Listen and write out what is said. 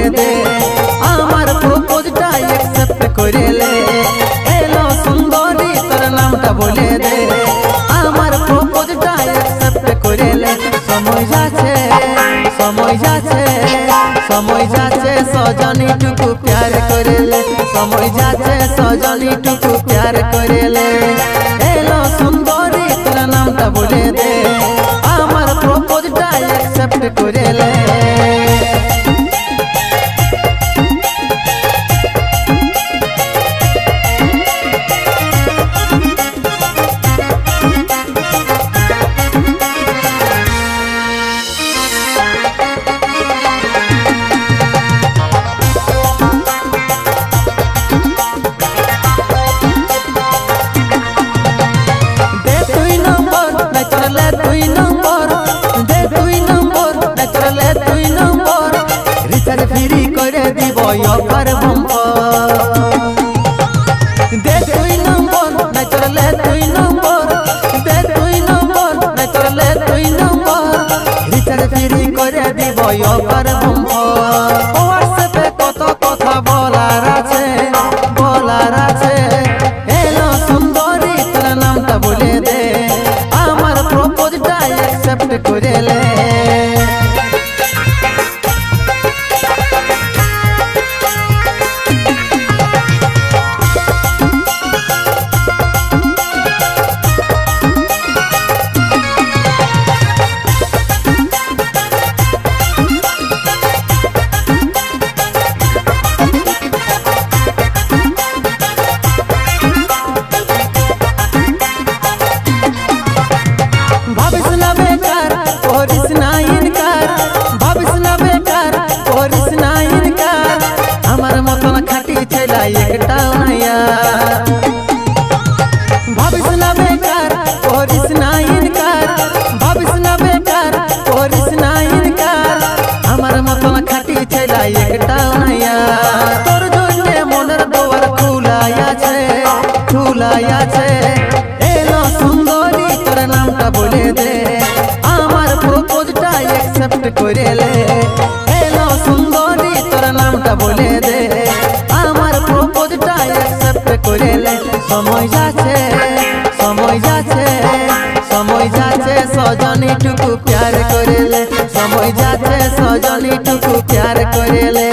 बोले दे आमार प्रपोजटा एक्सेप्ट करेले एलो सुंदरी तोर नामटा बोले दे आमार प्रपोजटा एक्सेप्ट करेले समय जाछे सजनी टुकु प्यार करेले समय जाछे सजनी टुकु प्यार करेले एलो सुंदरी तोर नामटा बोले दे आमार प्रपोजटा एक्सेप्ट करेले फ्री करे দিব অফার বম্পার দে তুই নম্বর নাই চলে তুই নম্বর দে তুই নম্বর নাই চলে তুই নম্বর রিচার্জ ফ্রি করে দিব অফার বম্পার হোয়াটসঅ্যাপে কত কথা বলার আছে এলো সুন্দরী তোর নামটা বলে দে আমার প্রপোজটা অ্যাকসেপ্ট করেলে एकटा नया भविष्य ना बेकार करिस ना इनकार भविष्य ना बेकार करिस ना इनकार আমার মতন খাটি ছেলা একটা নয়া তোর জন্য মনের দুয়ার খোলাই আছে এলো সুন্দরী তোর নামটা বলে দে আমার প্রপোজটা অ্যাকসেপ্ট করেলে এলো সুন্দরী তোর নামটা বলে দে করেলে সময় যাচ্ছে সজনী টুকু প্যার করেলে সময় যাচ্ছে সজনী টুকু প্যার করেলে।